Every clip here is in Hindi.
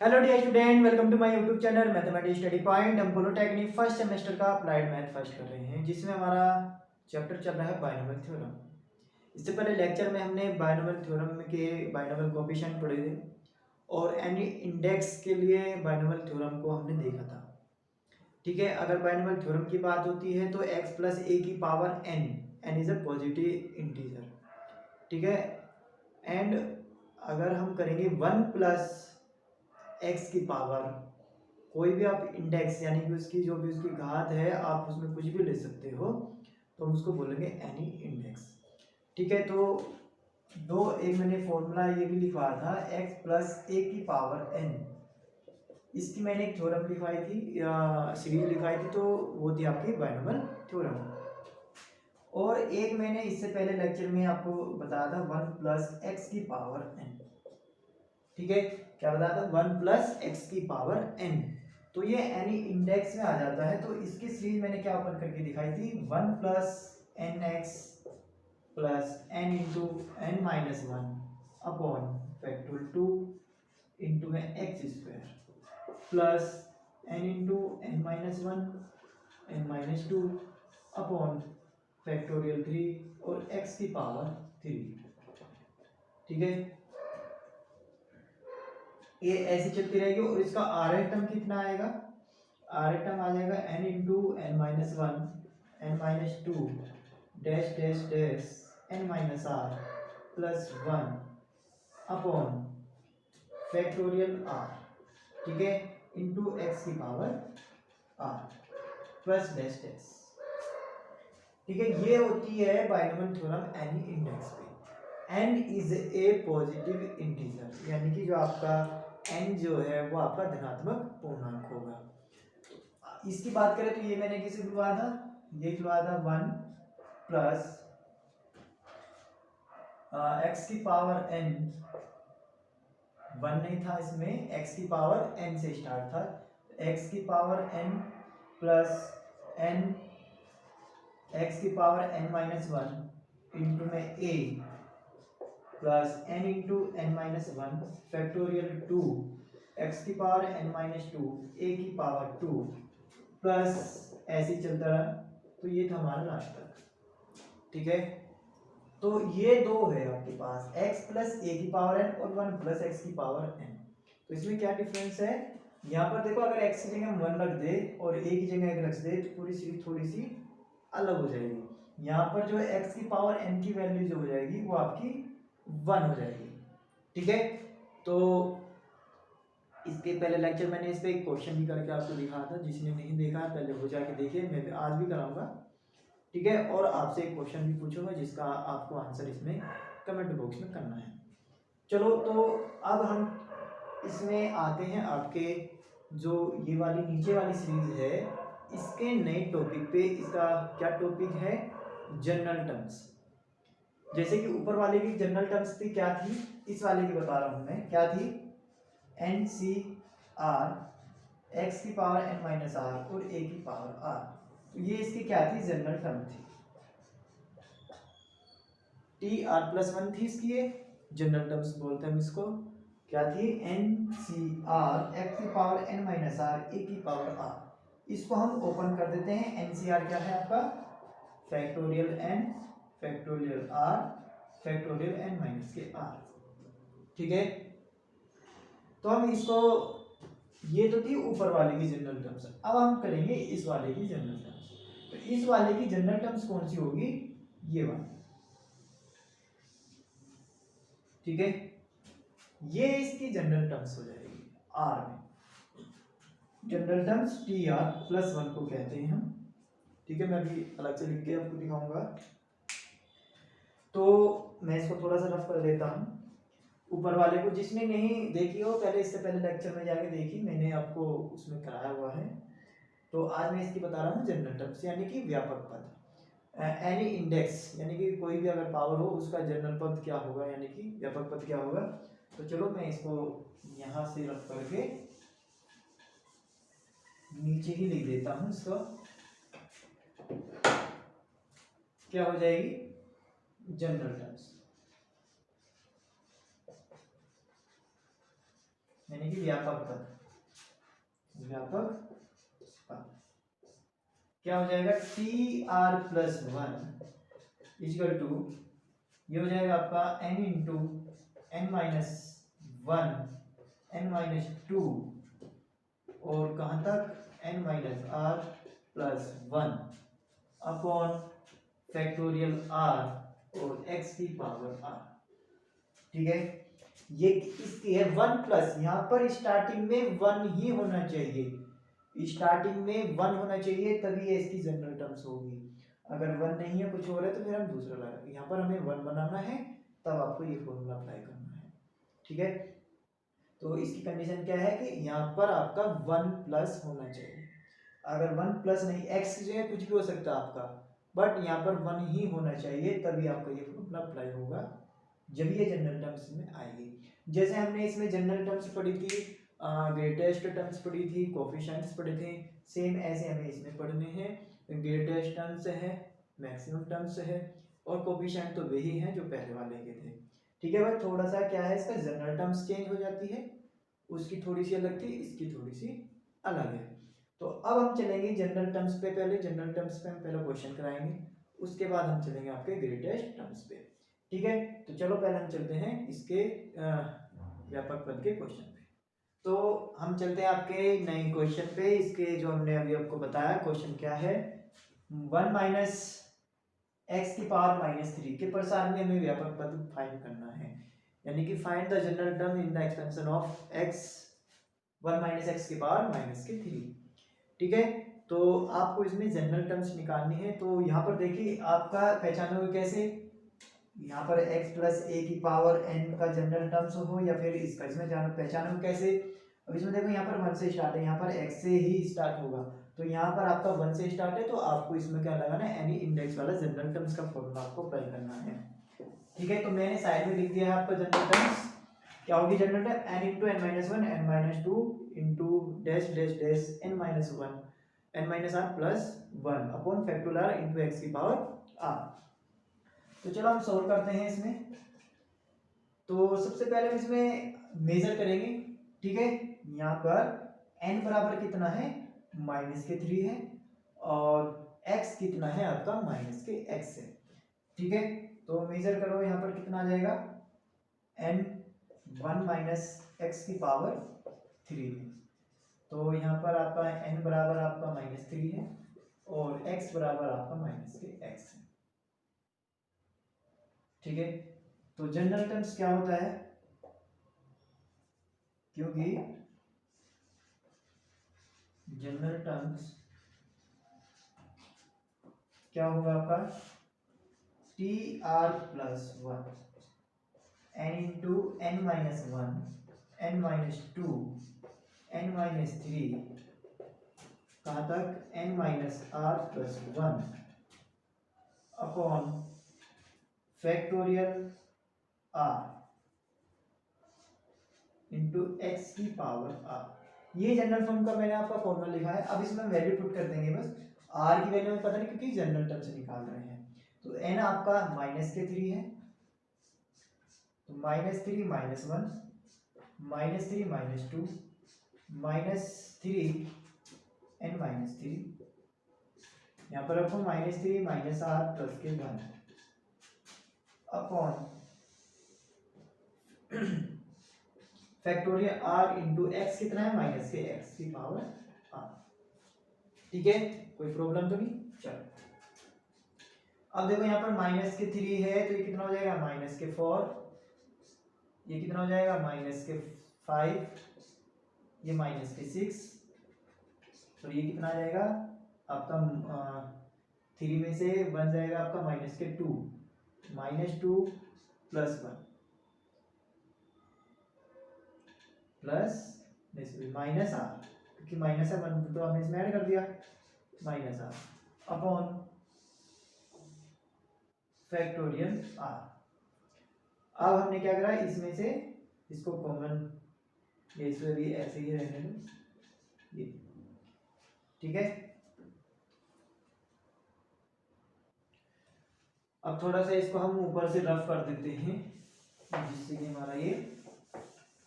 Hello dear student, welcome to my YouTube channel Mathematics Study Point. हम पोलोटेक्निक फर्स्ट सेमेस्टर का अप्लाइड मैथ फर्स्ट कर रहे हैं, जिसमें हमारा चैप्टर चल रहा है बाइनोमियल थ्योरम। इससे पहले लेक्चर में हमने बाइनोमियल थ्योरम के बाइनोमियल कोएफिशिएंट पढ़े थे और एनी इंडेक्स के लिए बाइनोमियल थ्योरम को हमने देखा था। ठीक है, अगर बाइनोमियल थ्योरम की बात होती है तो x प्लस ए की power n is a positive integer. ठीक है, एंड अगर हम करेंगे 1 प्लस एक्स की पावर, कोई भी आप इंडेक्स यानी कि उसकी जो भी उसकी घात है आप उसमें कुछ भी ले सकते हो, तो हम उसको बोलेंगे एनी इंडेक्स। ठीक है, तो एक मैंने फॉर्मूला ये भी लिखवा था x प्लस ए की पावर n। इसकी मैंने एक थ्योरम लिखवाई थी या सीरीज लिखवाई थी, तो वो थी आपकी बाइनोमियल थ्योरम। और एक मैंने इससे पहले लेक्चर में आपको बताया था 1 प्लस एक्स की पावर n। ठीक है, क्या बताया था? 1 प्लस एक्स की पावर n। तो ये एनी इंडेक्स में आ जाता है। तो इसकी सीरीज मैंने क्या ओपन करके दिखाई थी? 1 plus n x plus n into n minus one upon factorial 2 into में x square plus n into n minus one n minus two upon factorial 3 और एक्स की पावर 3। ठीक है, ये ऐसी चलती रहेगी और इसका आर एफ टर्म कितना आएगा? आर एफ टर्म आ जाएगा n into n minus one n minus two dash dash dash n minus r plus one upon factorial r. ठीक है, इंटू एक्स की power r plus dash dash. ठीक है, ये होती है बाइनोमियल थ्योरम एनी इंडेक्स पे। n is a positive integer, यानी कि जो आपका n जो है वो आपका धनात्मक पूर्णांक होगा। इसकी बात करें तो ये मैंने किसे खुलवाया था? ये खुलवाया था 1 प्लस एक्स की पावर n। 1 नहीं था इसमें, x की पावर n से स्टार्ट था। x की power n plus n x की power n minus one into में a plus n into n minus one factorial 2 x की power n minus two a की पावर 2 प्लस ऐसे चलता रहा। तो ये था हमारा लास्ट तक। ठीक है, तो ये दो है आपके पास x प्लस ए की पावर n और 1 प्लस एक्स की पावर n। तो इसमें क्या डिफरेंस है? यहाँ पर देखो, अगर x की जगह हम 1 रख दे और a की जगह 1 रख दे तो पूरी सीरीज थोड़ी सी अलग हो जाएगी। यहाँ पर जो x की पावर n की वैल्यू जो हो जाएगी वो आपकी 1 हो जाएगी। ठीक है, तो इसके पहले लेक्चर मैंने इस पे एक क्वेश्चन भी करके आपको दिखाया था, जिसने नहीं देखा है पहले वो जाके देखिए, मैं आज भी कराऊंगा। ठीक है, और आपसे एक क्वेश्चन भी पूछूंगा जिसका आपको आंसर इसमें कमेंट बॉक्स में करना है। चलो, तो अब हम इसमें आते हैं आपके जो ये वाली नीचे वाली सीरीज है इसके नए टॉपिक पे। इसका क्या टॉपिक है? General terms. जैसे कि ऊपर वाले की जनरल टर्म्स थी, क्या थी? इस वाले की बता रहा हूं मैं, क्या थी? एन सी आर एक्स की पावर एन माइनस आर और ए की पावर आर। तो ये इसकी क्या थी? जनरल टर्म थी। टी आर प्लस वन थी इसकी, ये जनरल टर्म्स बोलते हैं हम इसको। क्या थी? एन सी आर एक्स की power N minus R A की पावर आर। इसको हम ओपन कर देते हैं। एन सी आर क्या है आपका? Factorial n factorial r factorial n minus के आर। ठीक है, तो हम इसको, ये तो थी ऊपर वाले की जनरल टर्म्स। अब हम करेंगे इस वाले की जनरल टर्म्स। तो इस वाले की जनरल टर्म्स कौन सी होगी? ये वाली। ठीक है, ये इसकी जनरल टर्म्स हो जाएगी आर में। General terms T r plus one को कहते हैं हम। ठीक है, मैं अभी अलग से लिख के आपको दिखाऊंगा। तो मैं इसको थोड़ा सा रफ कर देता हूँ। ऊपर वाले को जिसने नहीं देखी हो पहले, इससे पहले लेक्चर में जाके देखी, मैंने आपको उसमें कराया हुआ है। तो आज मैं इसकी बता रहा हूँ जनरल टर्म्स, यानी कि व्यापक पद। एनी इंडेक्स यानी कि कोई भी अगर पावर हो उसका जनरल पद क्या होगा, यानी कि व्यापक पद क्या होगा। तो चलो मैं इसको यहाँ से रफ करके नीचे ही लिख देता हूँ। इसका क्या हो जाएगी? General terms. यानी कि व्यापक पद, व्यापक पद क्या हो जाएगा, t r plus one is equal to, ये हो जाएगा आपका n into n minus one n minus two और कहाँ तक n minus r plus one upon factorial r और x की पावर r। ठीक है, ये इसकी है वन प्लस, यहाँ पर स्टार्टिंग में वन ही होना चाहिए, स्टार्टिंग में वन होना चाहिए तभी ये इसकी जनरल टर्म्स होगी। अगर वन नहीं है कुछ और है तो फिर हम दूसरा लगा, यहाँ पर हमें वन बनाना है तब आपको ये फॉर्मूला अप्लाई करना है। ठीक है, तो इसकी कंडीशन क्या है कि यहाँ पर आपका वन प्लस होना चाहिए, अगर वन प्लस नहीं, एक्स जो है कुछ भी हो सकता है आपका, बट यहाँ पर वन ही होना चाहिए तभी आपका ये फॉर्मूला अप्लाई होगा, जब ये जनरल टर्म्स में आएगी। जैसे हमने इसमें जनरल टर्म्स पढ़ी थी, ग्रेटेस्ट टर्म्स पढ़ी थी, कोफिशिएंट्स पढ़े थे, सेम ऐसे हमें इसमें पढ़ने हैं। ग्रेटेस्ट टर्म्स है, मैक्सिमम टर्म्स है और कोफिशिएंट तो वही हैं जो पहले वाले के थे। ठीक है भाई, थोड़ा सा क्या है इसका जनरल टर्म्स चेंज हो जाती है, उसकी थोड़ी सी अलग थी, इसकी थोड़ी सी अलग है। तो अब हम चलेंगे जनरल टर्म्स पे, पहले जनरल टर्म्स पे हम पहले क्वेश्चन कराएंगे, उसके बाद हम चलेंगे आपके ग्रेटेस्ट टर्म्स पे। ठीक है, तो चलो पहले हम चलते हैं इसके व्यापक पद के क्वेश्चन पे। तो हम चलते हैं आपके नए क्वेश्चन पे, इसके जो हमने अभी आपको बताया क्वेश्चन क्या है, वन माइनस एक्स की पावर माइनस थ्री के प्रसार में हमें व्यापक पद फाइंड करना है, यानी कि find the general term in the expansion of x one minus x की पावर माइनस के थ्री। ठीक है, तो आपको इसमें जनरल टर्म्स निकालनी है। तो यहाँ पर देखिए आपका पहचानोगे कैसे, यहाँ पर x प्लस ए की पावर n का जनरल टर्म्स हो या फिर इसका, इसमें पहचानोगे कैसे, अब इसमें देखो यहाँ पर वन से स्टार्ट है, यहाँ पर x से ही स्टार्ट होगा, तो यहाँ पर आपका वन से स्टार्ट है तो आपको इसमें क्या लगाना है, एनी इंडेक्स वाला जनरल टर्म्स का फॉर्मूला आपको अप्लाई करना है। ठीक है, तो मैंने साइड में लिख दिया है आपका जनरल टर्म्स, क्या होगी general term, n into n minus one n minus two into dash dash dash n minus one n minus r plus one upon factorial r into x की पावर आर। तो चलो हम सॉल्व करते हैं इसमें। तो सबसे पहले हम इसमें मेजर करेंगे। ठीक है, यहाँ पर n बराबर कितना है, माइनस के थ्री है और x कितना है आपका, माइनस के x है। ठीक है, तो मेजर करो, यहाँ पर कितना आ जाएगा, n वन माइनस एक्स की पावर थ्री है, तो यहाँ पर आपका n बराबर आपका माइनस थ्री है और x बराबर आपका माइनस के x है। ठीक है, तो जनरल टर्म्स क्या होता है, क्योंकि जनरल टर्म्स क्या होगा आपका, t r plus one n into n minus one n minus two n minus three कहाँ तक, n minus r plus one upon factorial r into x की पावर आर। ये जनरल फॉर्म का मैंने आपका फॉर्मूला लिखा है, अब इसमें वैल्यू पुट कर देंगे, बस आर की वैल्यू में पता नहीं क्योंकि जनरल टर्म से निकाल रहे हैं। तो एन आपका माइनस के थ्री है, तो minus three minus one minus three minus two minus three n minus three, यहाँ पर आपको minus three minus r plus के one upon factorial r into x कितना है, माइनस के एक्स की पावर आर। ठीक है, कोई प्रॉब्लम तो नहीं, चलो अब देखो यहाँ पर माइनस के थ्री है तो ये कितना हो जाएगा, माइनस के फोर, ये कितना हो जाएगा, माइनस के फाइव, ये माइनस के सिक्स, तो ये कितना आ जाएगा आपका थ्री में से बन जाएगा आपका माइनस के two, minus two plus one plus minus r, क्योंकि माइनस है वन तो हमने इसमें ऐड कर दिया, minus r upon factorial r. अब हमने क्या करा, इसमें से इसको कॉमन, ये इसमें भी ऐसे ही रहने दो ये। ठीक है, अब थोड़ा सा इसको हम ऊपर से रफ कर देते हैं जिससे कि हमारा ये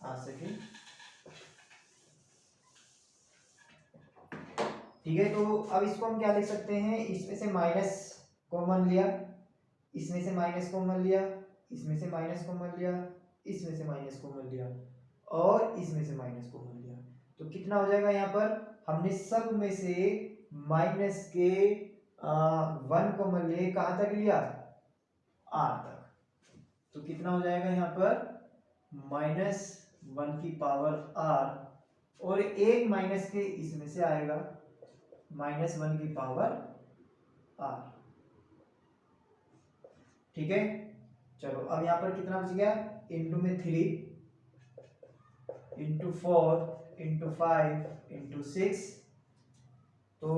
आ सके। ठीक है, तो अब इसको हम क्या लिख सकते हैं, इसमें से माइनस कॉमन लिया, इसमें से माइनस कॉमन लिया, इसमें से माइनस कॉमन लिया, इसमें से माइनस कॉमन लिया और इसमें से माइनस कॉमन लिया, तो कितना हो जाएगा यहाँ पर, हमने सब में से माइनस के 1 कॉमन लिए, कहाँ तक लिया, आर तक, तो कितना हो जाएगा यहाँ पर -1 की पावर आर, और एक माइनस के इसमें से आएगा -1 की पावर आर। ठीक है, चलो अब यहाँ पर कितना बच गया, इंटू में 3 इंटू 4 इंटू 5 इंटू 6, तो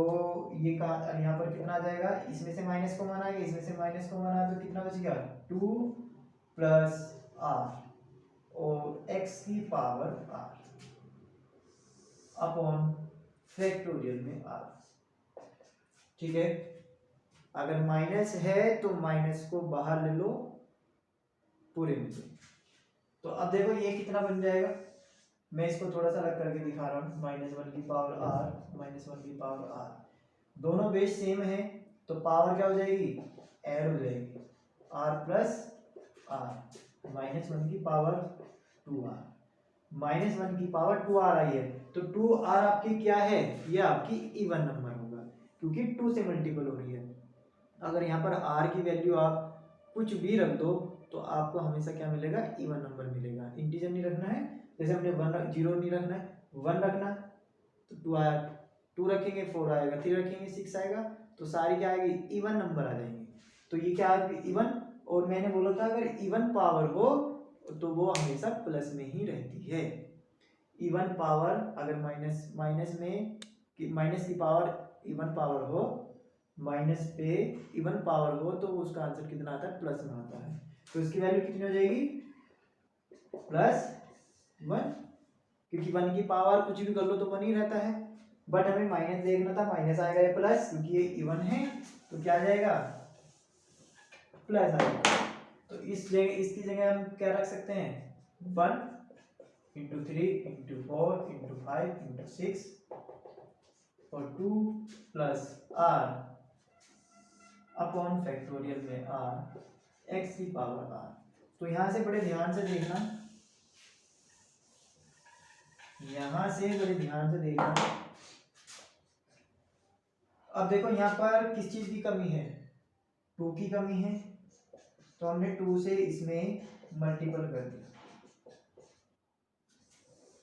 ये कहा यहाँ पर कितना आ जाएगा, इसमें से माइनस को माना है, इसमें से माइनस को माना है, तो कितना बच गया 2 प्लस आर और x की पावर r अपॉन फैक्टोरियल में r। ठीक है, अगर माइनस है तो माइनस को बाहर ले लो पूरे में से, तो अब देखो ये कितना बन जाएगा, मैं इसको थोड़ा सा अलग करके दिखा रहा हूँ, -1 की पावर r -1 की पावर r, दोनों बेस सेम है, तो पावर क्या हो जाएगी, ऐड हो जाएगी, r प्लस r, -1 की पावर 2r, -1 की पावर 2r आई है, तो 2r आपकी क्या है, ये आपकी इवन नंबर होगा क्योंकि 2 से मल्टीपल हो रही है। अगर यहाँ पर r की वैल्यू आप कुछ भी रख दो तो आपको हमेशा क्या मिलेगा, इवन नंबर मिलेगा, इंटीजर नहीं रखना है, जैसे हमने 0 नहीं रखना है, 1 रखना, तो 2 आया, 2 रखेंगे 4 आएगा, 3 रखेंगे 6 आएगा, तो सारी क्या आएगी, इवन नंबर आ जाएंगे, तो ये क्या आएगी इवन, और मैंने बोला था अगर इवन पावर हो तो वो हमेशा प्लस में ही रहती है, इवन पावर अगर माइनस में माइनस की पावर इवन पावर हो, माइनस पे इवन पावर हो, तो उसका आंसर कितना आता है, प्लस में आता है, तो इसकी वैल्यू कितनी हो जाएगी, +1, क्योंकि 1 की पावर कुछ भी कर लो तो 1 ही रहता है, बट हमें माइनस देखना था, माइनस आएगा ये प्लस, क्योंकि ये इवन है तो क्या आ जाएगा, प्लस आएगा, तो इस जगह इसकी जगह हम क्या रख सकते हैं, 1 × 3 × 4 × 5 × 6 और 2 प्लस r अपॉन फैक्टोरियल में r x की पावर r। तो यहां से बड़े ध्यान से देखना, यहां से बड़े ध्यान से देखना, अब देखो यहाँ पर किस चीज की कमी है, 2 की कमी है, तो हमने 2 से इसमें मल्टीपल कर दिया,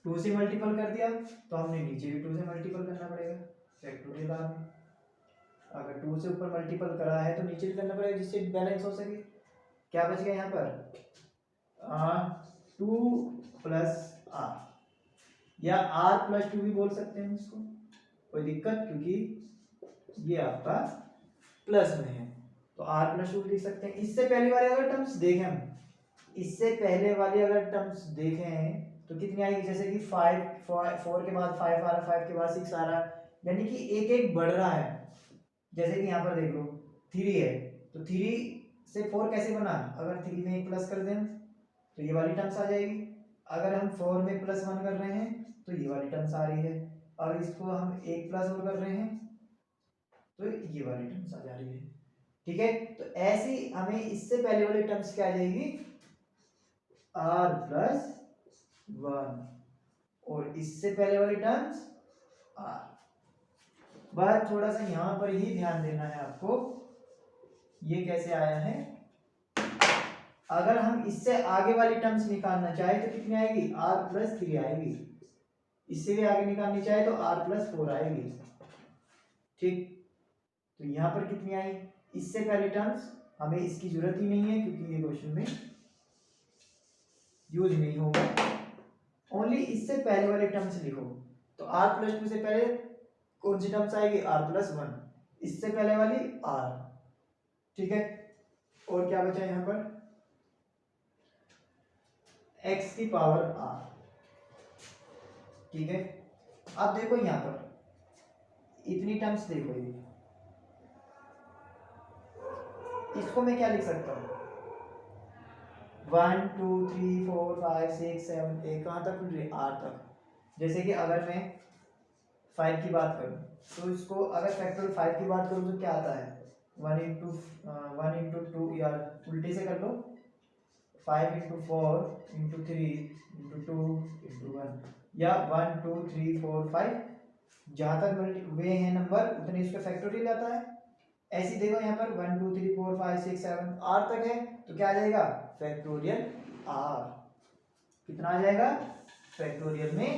2 से मल्टीपल कर दिया तो हमने नीचे भी 2 से मल्टीपल करना पड़ेगा फैक्टोरियल आर में, अगर 2 से ऊपर मल्टीपल करा है तो नीचे भी करना पड़ेगा जिससे बैलेंस हो सके। क्या बच गया यहाँ पर 2 प्लस r, या r प्लस 2 भी बोल सकते हैं इसको, कोई दिक्कत, क्योंकि ये आपका प्लस में है तो r प्लस 2 लिख सकते हैं। इससे पहले वाले अगर टर्म्स देखें हम, इससे पहले वाली अगर टर्म्स देखें तो कितनी आएगी, जैसे कि 4 के बाद 5 आ रहा, 5 के बाद 6 आ रहा, यानी कि एक एक बढ़ रहा है, जैसे कि यहाँ पर देख लो 3 है, तो 3 से 4 कैसे बना, अगर 3 में एक प्लस कर दें तो ये वाली टर्म्स आ जाएगी, अगर हम 4 में +1 कर रहे हैं तो ये वाली टर्म्स आ रही है, और इसको हम एक प्लस और कर रहे हैं तो ये वाली टर्म्स आ जा रही है। ठीक है, तो ऐसी हमें इससे पहले वाली टर्म्स क्या आ जाएगी, r प्लस 1, और इससे पहले वाली टर्म्स r। बस थोड़ा सा यहाँ पर ही ध्यान देना है आपको, ये कैसे आया है, अगर हम इससे आगे वाली टर्म्स निकालना चाहे तो कितनी आएगी, r प्लस 3 आएगी, इससे भी आगे निकालनी चाहे तो r प्लस 4 आएगी। ठीक, तो यहाँ पर कितनी आई, इससे पहले टर्म्स हमें इसकी जरूरत ही नहीं है क्योंकि ये क्वेश्चन में यूज नहीं होगा, ओनली इससे पहले वाले टर्म्स लिखो, तो r प्लस 2 से पहले कौन सी टर्म्स आएगी, r प्लस 1, इससे पहले वाली r। ठीक है, और क्या बचा यहाँ पर, x की पावर r। ठीक है, अब देखो यहाँ पर इतनी टर्म्स देखो, ये इसको मैं क्या लिख सकता हूँ, 1 2 3 4 5 6 7 8 कहाँ तक, r तक, जैसे कि अगर मैं 5 की बात करूँ तो इसको अगर फैक्टोरियल 5 की बात करूँ तो क्या आता है, 1 इंटू 2 यार उल्टे से कर लो, 5 इंटू 4 इंटू 3 इंटू 2 इंटू 1 या 1 2 3 4 5 जहाँ तक मल्टी वे हैं नंबर उतने इसका फैक्टोरियल आता है। ऐसे ही देखो यहाँ पर 1 2 3 4 5 6 7 आर तक है तो क्या आ जाएगा फैक्टोरियल आर, कितना आ जाएगा फैक्टोरियल में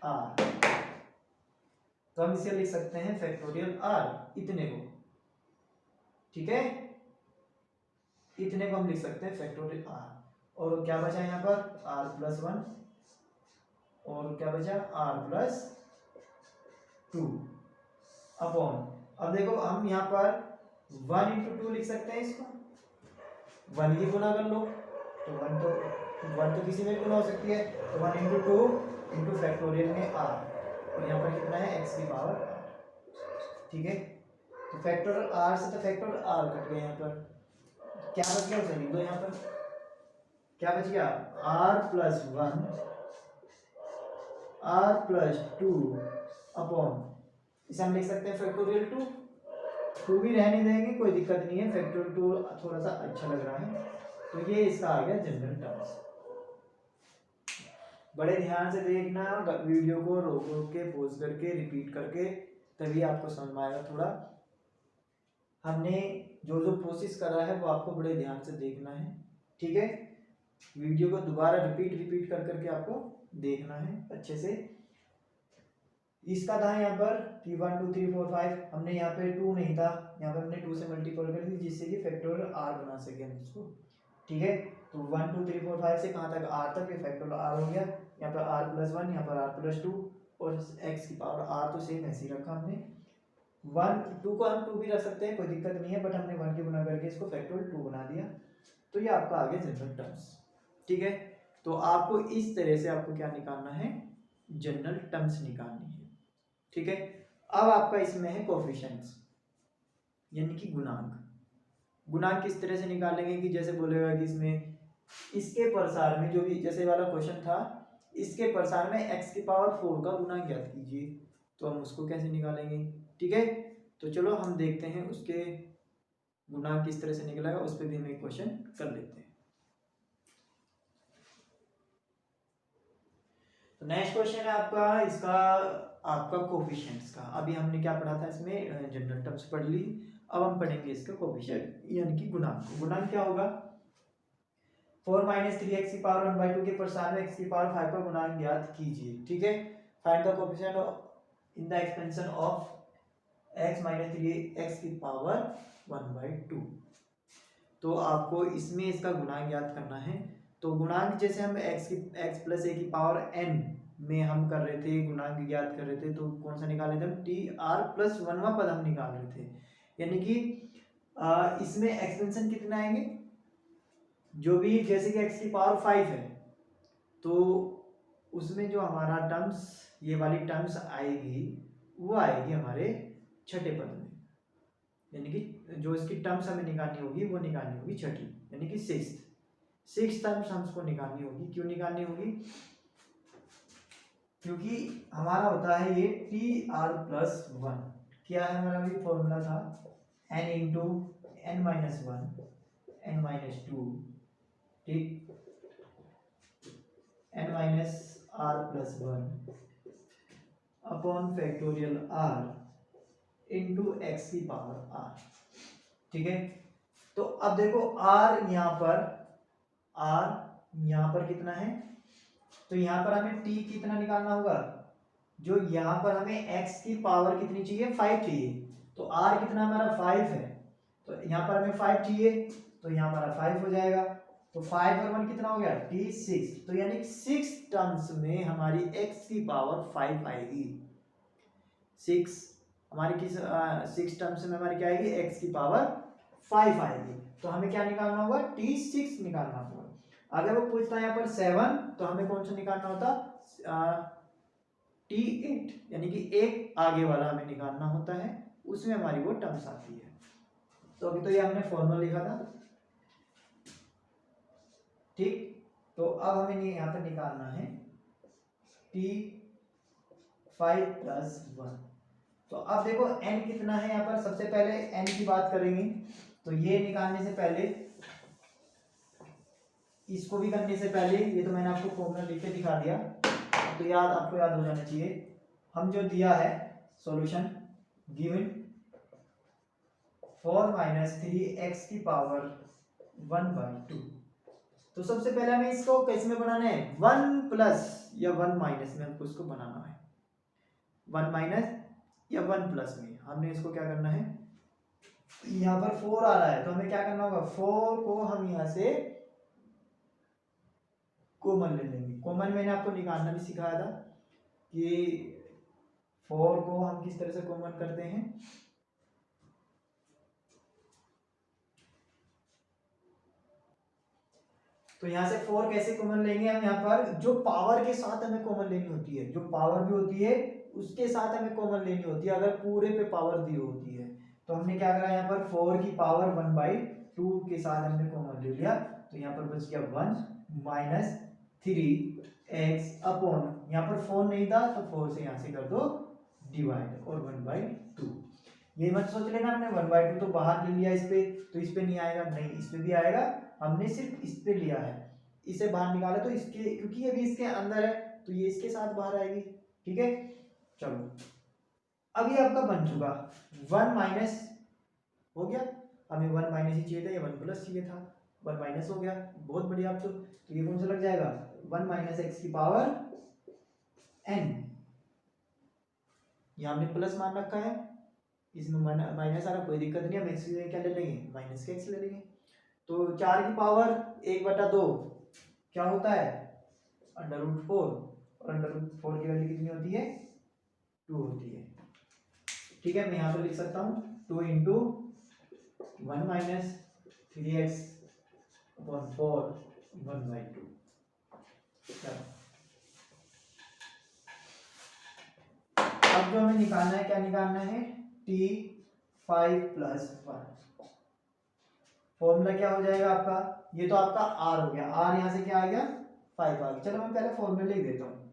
आर। तो हम इसे लिख सकते हैं फैक्टोरियल आर इतने को, ठीक है, इतने को हम लिख सकते हैं फैक्टोरियल आर। और क्या बचा यहाँ पर आर प्लस 1 और क्या बचा आर प्लस 2 अपॉन, अब देखो हम यहाँ पर 1 इंटू 2 लिख सकते हैं इसको, 1 की गुना कर लो तो 1 तो किसी में गुना हो सकती है, तो 1 इंटू 2 इंटू फैक्टोरियल में आर और यहाँ पर कितना है एक्स की पावर आर, ठीक है। तो फैक्टोरियल आर से तो फैक्टोरियल आर कट गया, यहाँ पर क्या बच गया उसे लिख दो, यहाँ पर क्या बच गया r plus 1 r plus 2 upon, इसे हम लिख सकते हैं फैक्टोरियल 2 भी रहने देंगे कोई दिक्कत नहीं है, फैक्टोरियल 2 थोड़ा सा अच्छा लग रहा है। तो ये इसका आ गया जनरल टर्म्स। बड़े ध्यान से देखना, वीडियो को रोक रोक के पॉज करके रिपीट करके, तभी आपको समझ में आएगा। थोड़ा हमने जो जो प्रोसेस करा है वो आपको बड़े ध्यान से देखना है, ठीक है। वीडियो को दोबारा रिपीट कर करके आपको देखना है अच्छे से। इसका था यहाँ पर कि 1 2 3 4 5, हमने यहाँ पे 2 नहीं था, यहाँ पर हमने 2 से मल्टीपल कर दी जिससे कि फैक्टोरियल आर बना सके हम इसको, ठीक है। तो 1 2 3 4 5 से कहाँ तक आर तक, ये फैक्टोरियल आर हो गया। यहाँ पर आर प्लस 1, यहाँ पर आर प्लस 2 और एक्स की पावर आर तो सेम ऐसे ही रखा हमने। 1 2 को हम 2 भी रख सकते हैं कोई दिक्कत नहीं है, बट हमने 1 की गुना करके इसको फैक्टोरियल 2 बना दिया। तो ये आपका आ गया जनरल टर्म्स, ठीक है। तो आपको इस तरह से आपको क्या निकालना है, जनरल टर्म्स निकालनी है, ठीक है। अब आपका इसमें है कोफिशिएंट्स यानी कि गुणांक। गुणांक किस तरह से निकालेंगे कि जैसे बोलेगा कि इसमें इसके प्रसार में, जो भी जैसे वाला क्वेश्चन था, इसके प्रसार में x की पावर 4 का गुणांक ज्ञात कीजिए, तो हम उसको कैसे निकालेंगे, ठीक है। तो चलो हम देखते हैं उसके गुणांक किस तरह से निकलेगा, उस पर भी हम एक क्वेश्चन कर लेते हैं। तो नेक्स्ट क्वेश्चन है आपका इसका, आपका कोफिशिएंट्स का। अभी हमने क्या पढ़ा था इसमें, जनरल टर्म्स पढ़ ली, अब हम पढ़ेंगे इसका कोफिशिएंट यानी कि गुणांक। गुणांक क्या होगा, 4 - 3x की पावर 1/2 के प्रसार में x की पावर 5 का गुणांक ज्ञात कीजिए, ठीक है। Find the coefficient in the expansion of x - 3x की पावर 1/2। तो आपको इसमें इसका गुणांक ज्ञात करना है। तो गुणांक जैसे हम x प्लस a की पावर n में हम कर रहे थे, गुणांक ज्ञात कर रहे थे, तो कौन सा निकाल रहे थे हम, टी आर प्लस 1वां पद हम निकाल रहे थे, यानी कि इसमें एक्सपेंशन कितना आएंगे, जो भी जैसे कि x की पावर 5 है तो उसमें जो हमारा टर्म्स, ये वाली टर्म्स आएगी वो आएगी हमारे छठे पद में, यानी कि जो इसकी टर्म्स हमें निकालनी होगी वो निकालनी होगी छठी, यानी कि सिक्स टर्म्स हमको निकालनी होगी। क्यों निकालनी होगी, क्योंकि हमारा होता है ये टी आर प्लस 1, क्या है हमारा भी फॉर्मूला था, n इंटू n माइनस 1 n माइनस 2, ठीक, n minus r plus 1 upon factorial r into x की पावर आर, ठीक है। तो अब देखो r यहाँ पर कितना है, तो यहाँ पर हमें t कितना निकालना होगा, जो यहाँ पर हमें x की पावर कितनी चाहिए 5 चाहिए, तो r कितना हमारा 5 है, तो यहाँ पर हमें 5 चाहिए, तो यहाँ हमारा 5 हो जाएगा, तो 5 और 1 कितना हो गया t 6, तो यानी 6 टर्म्स में हमारी x की पावर 5 आएगी। 6 हमारी किस 6 टर्म्स में हमारी क्या आएगी, x की पावर 5 आएगी। तो हमें क्या निकालना होगा, t6 निकालना होगा। अगर वो पूछता है यहाँ पर 7, तो हमें कौन सा निकालना होता, t8, यानी कि एक आगे वाला हमें निकालना होता है, उसमें हमारी वो टर्म्स आती है। तो अभी तो ये हमने फॉर्मूला लिखा था, ठीक। तो अब हमें यहाँ पर निकालना है 5 प्लस 1। तो अब देखो n कितना है यहाँ पर, सबसे पहले n की बात करेंगे। तो ये निकालने से पहले, इसको भी करने से पहले, ये तो मैंने आपको फॉर्मूला लिख के दिखा दिया, तो आपको याद हो जाना चाहिए। हम जो दिया है सॉल्यूशन गिवन 4 माइनस 3x की पावर 1/2। तो सबसे पहले हमें इसको कैसे में बनाना है, 1 प्लस या 1 माइनस में हमको इसको बनाना है। 1 माइनस या 1 प्लस में हमने इसको क्या करना है, यहाँ पर 4 आ रहा है तो हमें क्या करना होगा, 4 को हम यहाँ से कॉमन ले लेंगे। कॉमन मैंने आपको निकालना भी सिखाया था कि 4 को हम किस तरह से कॉमन करते हैं। तो यहाँ से 4 कैसे कॉमन लेंगे हम, यहाँ पर जो पावर के साथ हमें कॉमन लेनी होती है, जो पावर भी होती है उसके साथ हमें कॉमन लेनी होती है। अगर पूरे पे पावर दी होती है तो हमने क्या करा, यहाँ पर 4 की पावर 1/2 के साथ हमने कॉमन ले लिया। तो यहाँ पर बच गया 1 माइनस 3x अपॉन, यहाँ पर 4 नहीं था तो 4 से यहाँ से कर दो डिवाइड, और 1/2। ये मत सोच लेना हमने 1/2 तो बाहर ले लिया इस पे, तो इस पे नहीं आएगा, नहीं इस पे भी आएगा, हमने सिर्फ इस पे लिया है, इसे बाहर निकाला तो इसके, क्योंकि ये भी इसके अंदर है तो ये इसके साथ बाहर आएगी। ठीक है, चलो अभी आपका बन चुका 1 माइनस हो गया, हमें 1 माइनस ही चाहिए था या 1 प्लस चाहिए था, 1 माइनस हो गया, बहुत बढ़िया आप। तो ये कौन सा लग जाएगा, 1 माइनस एक्स की पावर n, यहाँ हमने प्लस मान रखा है, इसमें माइनस आ रहा, कोई दिक्कत नहीं, हम एक्स क्या ले लेंगे, माइनस के एक्स ले लेंगे। तो 4 की पावर 1/2 क्या होता है, √4, और √4 की वैल्यू कितनी होती है, 2 होती है। ठीक है, मैं यहाँ पर लिख सकता हूँ 2 इंटू 1 माइनस 3x अपॉन 4 1/2। अब जो हमें निकालना है, क्या निकालना है, t5 प्लस 1। फॉर्मूला क्या हो जाएगा आपका, ये तो आपका r हो गया, r यहाँ से क्या आ गया, 5 आ गया। चलो मैं पहले फॉर्मूला लिख देता हूँ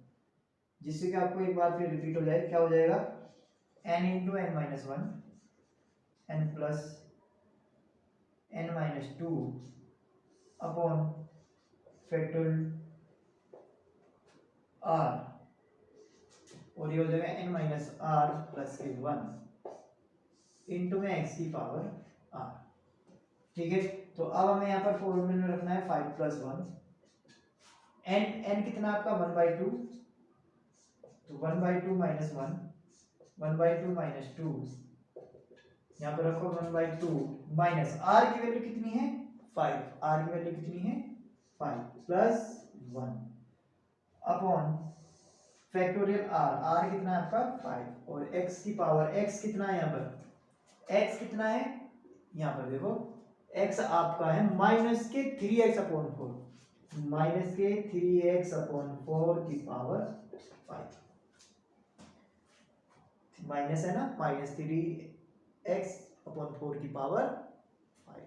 जिससे कि आपको एक बार फिर रिपीट हो जाए। क्या हो जाएगा, n इंटू n minus 1 n plus n minus 2 upon factorial r, और ये हो जाएगा n minus r plus 1 into में x की पावर r। ठीक है, तो अब हमें यहाँ पर फॉर्मूले में रखना है 5 प्लस 1, n कितना आपका 1/2, तो 1/2 माइनस 1, 1/2 माइनस 2, यहाँ पर रखो 1/2 माइनस r की वैल्यू कितनी है 5, r की वैल्यू कितनी है 5 प्लस 1 अपॉन फैक्टोरियल r कितना है आपका 5, और x की पावर, x कितना है यहाँ पर, x कितना है यहाँ पर देखो, x आपका है माइनस के 3x अपॉन 4, माइनस के 3x अपॉन 4 की पावर 5, माइनस है ना, माइनस 3x अपॉन 4 की पावर 5।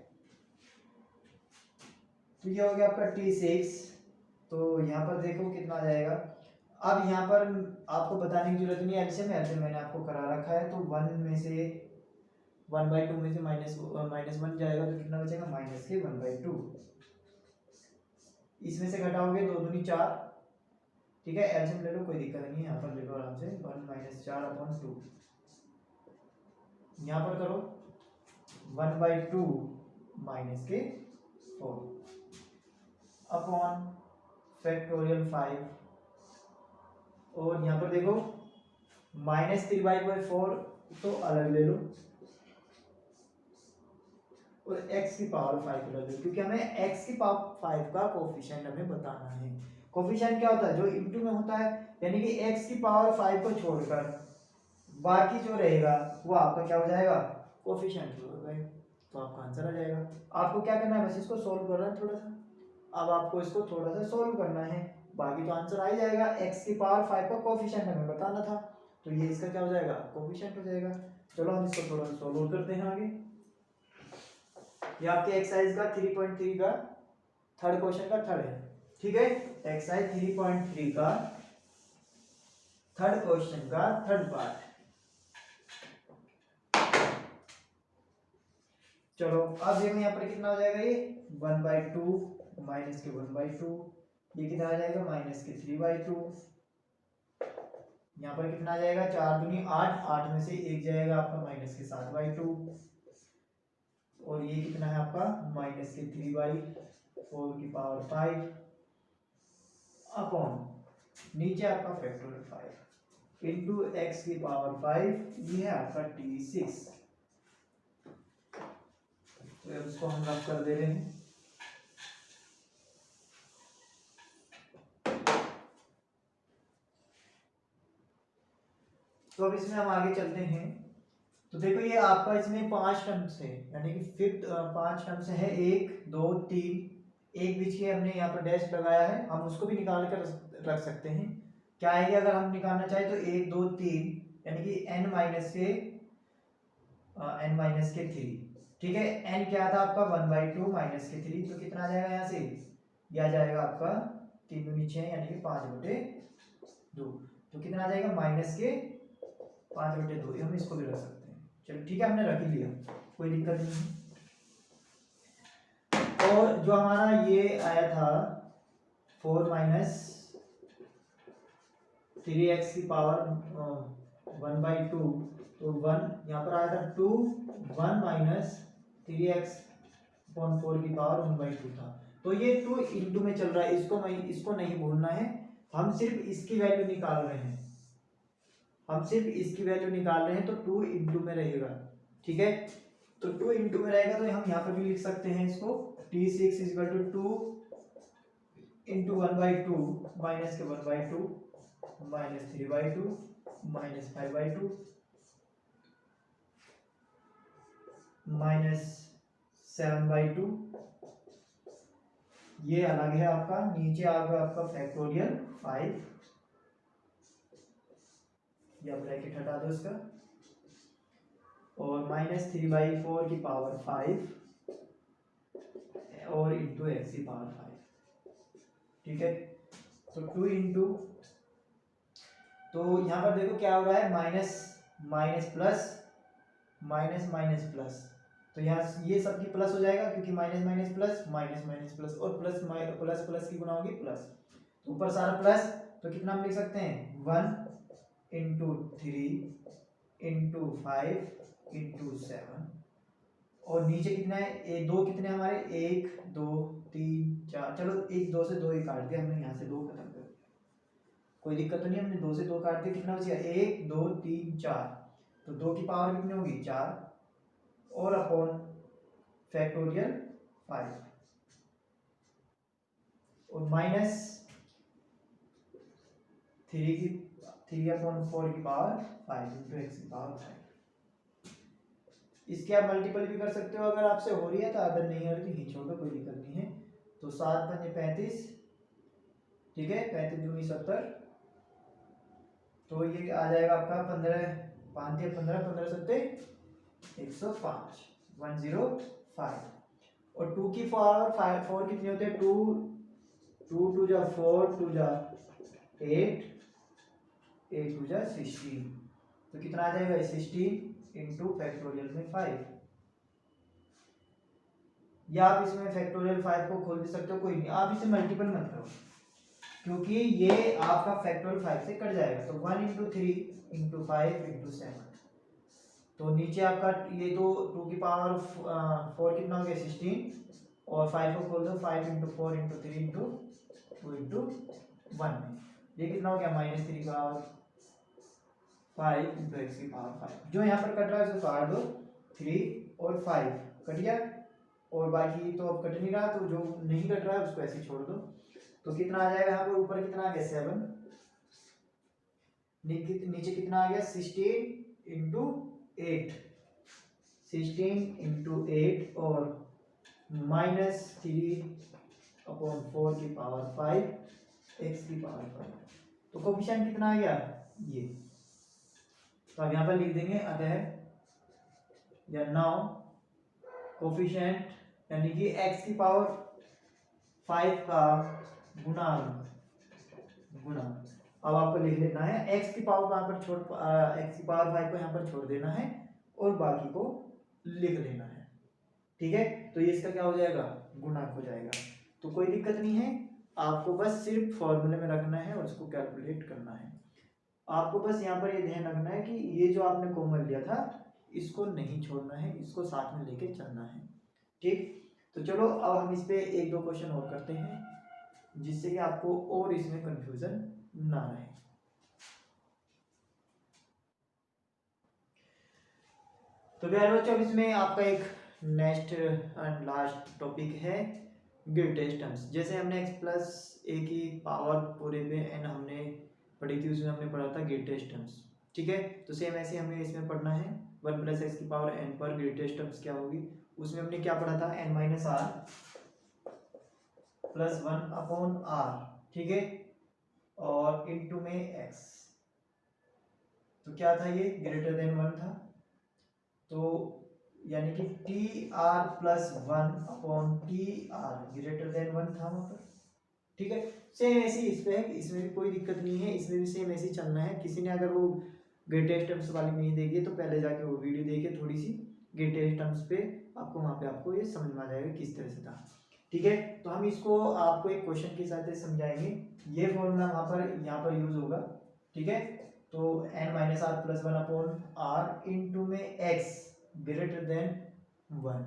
तो ये हो गया आपका t6। तो यहाँ पर देखो कितना आ जाएगा। अब यहाँ पर आपको बताने की जरूरत नहीं है, एलसीएम मैंने आपको करा रखा है। तो 1 में से 1/2 में से माइनस 1 जाएगा तो कितना बचेगा, माइनस के 1/2। इसमें से घटाओगे 2 दूनी 4, ठीक है, एलसीएम ले लो, कोई दिक्कत नहीं है, यहाँ पर ले लो आराम से, 1 माइनस 4/2, यहाँ पर करो 1/2 माइनस के 4 अपॉन फैक्टोरियल 5, और यहाँ पर देखो माइनस 3/4 तो अलग ले लो, और x की पावर 5 ले लो, क्योंकि हमें x की पावर 5 का कोफिशिएंट हमें बताना है। कोफिशिएंट क्या होता है, जो इनटू में होता है, यानी कि x की पावर 5 को छोड़कर बाकी जो रहेगा वो आपका क्या हो जाएगा, कोफिशिएंट हो जाएगा, तो आपका आंसर आ जाएगा। आपको क्या करना है, बस इसको सोल्व करना है थोड़ा सा, अब आपको इसको थोड़ा सा सोल्व करना है, बाकी तो आंसर आ ही जाएगा। x की पावर 5 का कोफिशिएंट हमें बताना था, तो ये इसका क्या हो जाएगा, कोफिशिएंट हो जाएगा। चलो हम इसको थोड़ा सा सोल्व करते हैं आगे। ये आपके एक्सरसाइज का 3.3 का थर्ड क्वेश्चन का थर्ड है, ठीक है, एक्सरसाइज 3.3 का थर्ड क्वेश्चन का थर्ड पार्ट। चलो अब देखो यहाँ पर कितना हो जाएगा, ये 1/2 माइनस के 1/2, ये कितना आ जाएगा माइनस के 3/2। यहाँ पर कितना आ जाएगा, 4 दूनी 8, 8 में से 1 जाएगा आपका माइनस के 7/2, और ये कितना है आपका माइनस के 3/4 की पावर 5 अपॉन नीचे आपका फैक्टोरियल 5 इंटू एक्स की पावर 5, ये है आपका T6। तो अब इसको हम रब कर दे रहे हैं। तो अब इसमें हम आगे चलते हैं। तो देखो ये आपका इसमें 5 टर्म्स है, यानी कि फिफ्थ 5 टर्म्स है, 1 2 3, एक बीच के हमने यहाँ पर डैश लगाया है, हम उसको भी निकाल कर रख सकते हैं। क्या है कि अगर हम निकालना चाहे तो 1 2 3 यानी कि n माइनस के 3, ठीक है। n क्या था आपका 1/2 माइनस के 3, तो कितना आ जाएगा यहाँ से, ये आ जाएगा आपका 3 दूनी 6 यानी कि 5/2, तो कितना आ जाएगा माइनस के 5/2, हम इसको भी रख सकते हैं। चलो ठीक है, हमने रख ही लिया, कोई दिक्कत नहीं है। और जो हमारा ये आया था 4 माइनस 3x की पावर 1/2, तो 1 यहाँ पर आया था 2, 1 माइनस 3x अपॉन 4 की पावर 1/2 था। तो ये 2 इंटू में चल रहा है, इसको नहीं भूलना है, हम सिर्फ इसकी वैल्यू निकाल रहे हैं, हम सिर्फ इसकी वैल्यू निकाल रहे हैं, तो 2 इंटू में रहेगा, ठीक है। तो 2 इंटू में रहेगा, तो हम यहाँ पर भी लिख सकते हैं इसको, T6 = 2 इंटू 1/2 माइनस के 1/2 माइनस 3/2 माइनस 5/2 माइनस 7/2, ये अलग है आपका, नीचे आ गया आपका फैक्टोरियल 5, या ब्रैकेट हटा दो इसका, और माइनस 3/4 की पावर 5 और इंटू एक्स की पावर 5, ठीक है। तो 2 इंटू, तो यहाँ पर देखो क्या हो रहा है, minus minus plus minus minus plus, तो यहाँ ये सब की प्लस हो जाएगा, क्योंकि minus minus plus minus minus plus, और प्लस प्लस प्लस की गुना होगी प्लस, तो ऊपर सारा प्लस, तो कितना हम लिख सकते हैं 1 इंटू 3 इंटू 5 इंटू 7, और नीचे कितना है, ए 2 कितने हमारे 1 2 3 4, चलो 1 2 से 2 ही काट दिया हमने, यहाँ से 2 खत्म कर दिया, कोई दिक्कत तो नहीं, हमने 2 से 2 काट दिया, कितना बच गया 1 2 3 4, तो 2 की पावर कितनी होगी 4, और अपॉन फैक्टोरियल 5, और माइनस 3/4 की पावर 5 इंटू एक्स की पावर 5। इसके आप मल्टीपल भी कर सकते हो, अगर आपसे हो रही है, तो अगर नहीं हो रही तो ही छोड़ दो, कोई दिक्कत नहीं है। तो 7 पंजे 35, ठीक है, 35 दूनी 70, तो ये आ जाएगा आपका 15 5 15 15 सत्ते 105 105, और 2 की पावर 4 कितने होते हैं, 2 2 2 जा 4 2 जा 8 8 2 जा 16, तो कितना आ जाएगा 16 इंटू फैक्टोरियल में 5, या आप इसमें फैक्टोरियल 5 को खोल भी सकते हो, कोई नहीं, आप इसे मल्टीपल मत करो, क्योंकि ये आपका फैक्टोरियल 5 से कट जाएगा, तो 1 इंटू 3 इंटू 5 इंटू 7, तो नीचे आपका ये तो 2 की पावर 4 कितना हो गया 16, और 5 को खोल दो, 5 इंटू 4 इंटू 3 इंटू 2 इंटू 1 में, ये कितना हो गया माइनस 3 की पावर 5 इंटू एक्स की पावर 5, जो यहाँ पर कट रहा है उसको काट दो, 3 और 5 कट गया, और बाकी तो अब कट नहीं रहा, तो जो नहीं कट रहा है उसको ऐसे छोड़ दो, तो कितना आ जाएगा यहाँ पर, ऊपर कितना आ गया 7, नीचे कितना आ गया 16 इंटू 8, 16 इंटू 8, और माइनस 3/4 की पावर 5 एक्स की पावर 5, तो कोफिशिएंट कितना आ गया ये, तो अब यहाँ पर लिख देंगे अतः या नाउ कोफिशिएंट, यानी कि x की पावर 5 का गुणांक अब आपको लिख लेना है x की पावर यहाँ पर x की पावर 5 को यहाँ पर छोड़ देना है और बाकी को लिख लेना है। ठीक है, तो ये इसका क्या हो जाएगा, गुणांक हो जाएगा। तो कोई दिक्कत नहीं है, आपको बस सिर्फ फॉर्मूले में रखना है और उसको कैलकुलेट करना है। आपको बस यहाँ पर ये ध्यान रखना है कि ये जो आपने कॉमन लिया था इसको नहीं छोड़ना है, इसको साथ में लेके चलना है। ठीक, तो चलो अब हम इस पे एक दो क्वेश्चन और करते हैं जिससे कि आपको और इसमें कंफ्यूजन ना रहे। तो प्यारे बच्चों, इसमें आपका एक नेक्स्ट एंड लास्ट टॉपिक है ग्रेटेस्ट टर्म्स। जैसे हमने x प्लस ए की पावर पूरे पे n हमने पढ़ी थी, उसमें हमने पढ़ा था ग्रेटेस्ट टर्म्स। ठीक है, तो सेम ऐसे हमें इसमें पढ़ना है 1 प्लस एक्स की पावर n पर ग्रेटेस्ट टर्म्स क्या होगी। उसमें हमने क्या पढ़ा था, n minus r plus 1 upon r. ठीक है, और इनटू में x, तो क्या था, ये ग्रेटर देन 1 था, तो यानी कि T r plus 1 upon T R greater than 1 था वहां पर। ठीक है, सेम ऐसे ही इस पे है, इसमें भी कोई दिक्कत नहीं है, इसमें भी सेम ऐसे ही चलना है। किसी ने अगर वो ग्रेटेस्ट टर्म्स वाली नहीं देखी तो पहले जाके वो वीडियो देखिए थोड़ी सी ग्रेटेस्ट टर्म्स पे, आपको वहां पे आपको ये समझ में आ जाएगा किस तरह से था। ठीक है, तो हम इसको आपको एक क्वेश्चन के साथ समझाएंगे। ये फॉर्मूला वहां पर यहाँ पर यूज होगा। ठीक है, तो n minus r plus 1 upon r into में x ग्रेटर देन 1।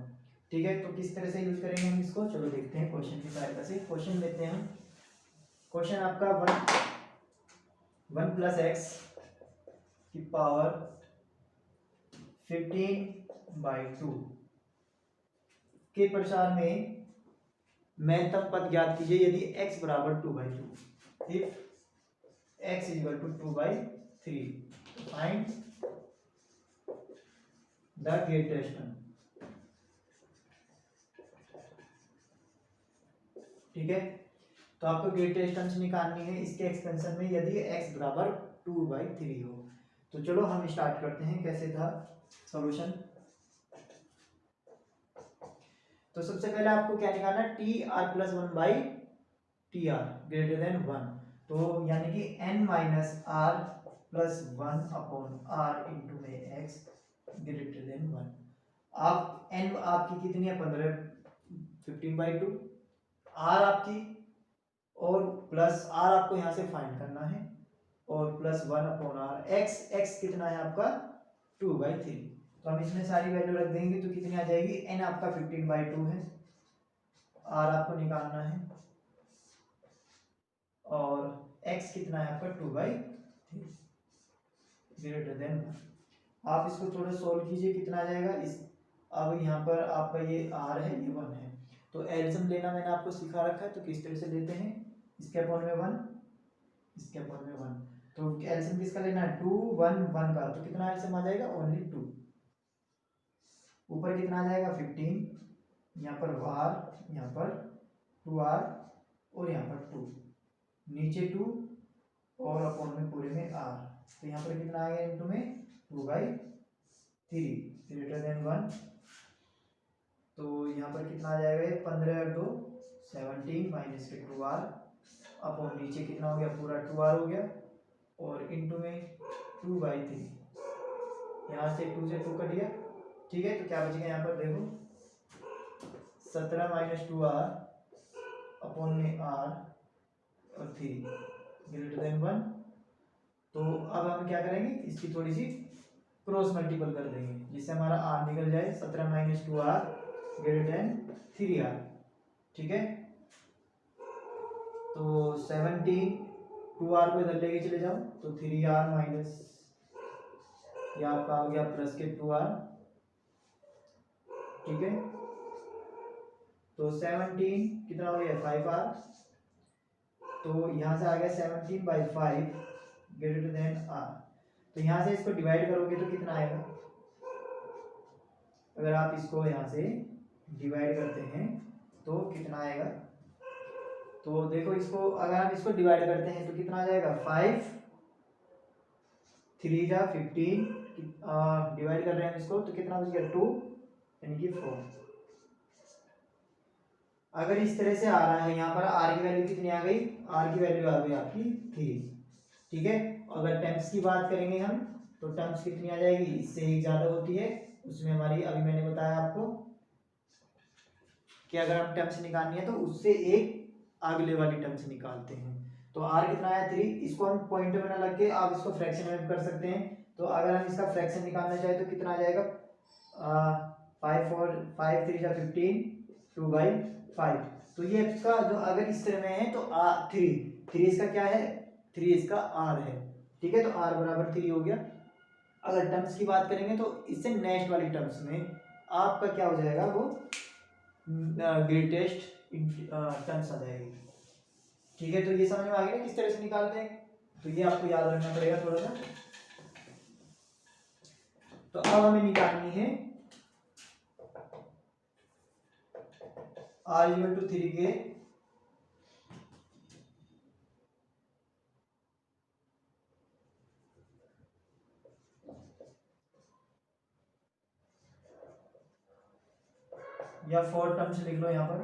ठीक है, तो किस तरह से यूज करेंगे हम इसको, चलो देखते हैं क्वेश्चन की सहायता से। क्वेश्चन लेते हैं हम, क्वेश्चन आपका 1 प्लस एक्स की पावर 15/2 के प्रसार में महत्तम पद ज्ञात कीजिए यदि x बराबर 2/2, if x equal to 2/3, find the greatest term. ठीक है, तो आपको ग्रेटेस्ट टर्म्स निकालनी है इसके एक्सपेंशन में यदि x बराबर 2/3 हो। तो चलो हम स्टार्ट करते हैं, कैसे था सॉल्यूशन। तो सबसे पहले आपको क्या निकालना है, t r plus 1/TR greater than 1, तो यानी कि n minus r plus 1 upon r into में x ग्रेटर देन 1। आप n आपकी कितनी है, 15/2, आर आपकी और प्लस आर आपको यहाँ से फाइंड करना है, और प्लस 1 अपॉन आर, x कितना है आपका 2/3। तो हम इसमें सारी वैल्यू रख देंगे तो कितनी आ जाएगी, n आपका 15/2 है, r आपको निकालना है, और x कितना है आपका 2/3 ग्रेटर देन 1। आप इसको थोड़ा सोल्व कीजिए, कितना आ जाएगा इस, अब यहाँ पर आपका ये r है, ये 1 है, तो एलसीएम लेना मैंने आपको सिखा रखा है, तो किस तरह से लेते हैं, इसके अपॉन में 1, इसके अपॉन में 1, तो एलसीएम किसका लेना है, 2 1 1 का, तो कितना एलसीएम आ जाएगा, ओनली 2। ऊपर कितना आ जाएगा 15, यहाँ पर r, यहाँ पर 2r और यहाँ पर 2, नीचे 2 और अपॉन में पूरे में r, तो यहाँ पर कितना आ गया इनटू में 2/3 ग्रेटर देन 1। तो यहाँ पर कितना आ जाएगा, 15 और 2 17 माइनस के 2r अपॉन नीचे कितना हो गया, पूरा 2r हो गया, और इनटू में 2/3, यहाँ से 2 से 2 कट गया। ठीक है, तो क्या बचेगा यहाँ पर देखो, 17 माइनस 2r अपॉन में r और 3 ग्रेटर देन 1। तो अब हम क्या करेंगे, इसकी थोड़ी सी क्रॉस मल्टीपल कर देंगे जिससे हमारा r निकल जाए, 17 minus 2r greater than 3r। ठीक है, तो 17 2r को इधर लेके चले जाओ, तो 3r माइनस ये आपका हो गया प्लस के 2r। ठीक है, तो 17 कितना हो गया 5r, तो यहाँ से आ गया 17/5 ग्रेटर देन r। तो यहाँ से इसको डिवाइड करोगे तो कितना आएगा, अगर आप इसको यहाँ से डिवाइड करते हैं तो कितना आएगा, तो देखो इसको अगर हम इसको डिवाइड करते हैं तो कितना आ जाएगा, 5 3 जा 15, डिवाइड कर रहे हैं हम इसको तो कितना बच गया 2 यानी कि 4। अगर इस तरह से आ रहा है, यहाँ पर r की वैल्यू कितनी आ गई, r की वैल्यू आ गई आपकी 3। ठीक है। अगर टर्म्स की बात करेंगे हम तो टर्म्स कितनी आ जाएगी, इससे एक ज़्यादा होती है, उसमें हमारी अभी मैंने बताया आपको कि अगर हम टर्म्स निकालनी है तो उससे एक अगले वाली टर्म्स निकालते हैं। तो आर कितना आया 3, इसको हम पॉइंट में ना लग के आप इसको फ्रैक्शन में कर सकते हैं। तो अगर हम इसका फ्रैक्शन निकालना चाहे तो कितना आ जाएगा, 5 3 2/5। तो ये इसका जो अगर इस तरह में है तो थ्री इसका क्या है, 3 इसका आर है, ठीक है। तो आर बराबर 3 हो गया। अगर टर्म्स की बात करेंगे तो इससे नेक्स्ट वाली टर्म्स में आपका क्या हो जाएगा, वो ग्रेटेस्ट टर्म्स आ जाएगी, ठीक है। तो ये समझ में आ गया ना किस तरह से निकालते हैं, तो ये आपको याद रखना पड़ेगा थोड़ा सा। तो अब हमें निकालनी है r इक्वल टू 3 के या 4 टर्म्स लिख लो यहाँ पर,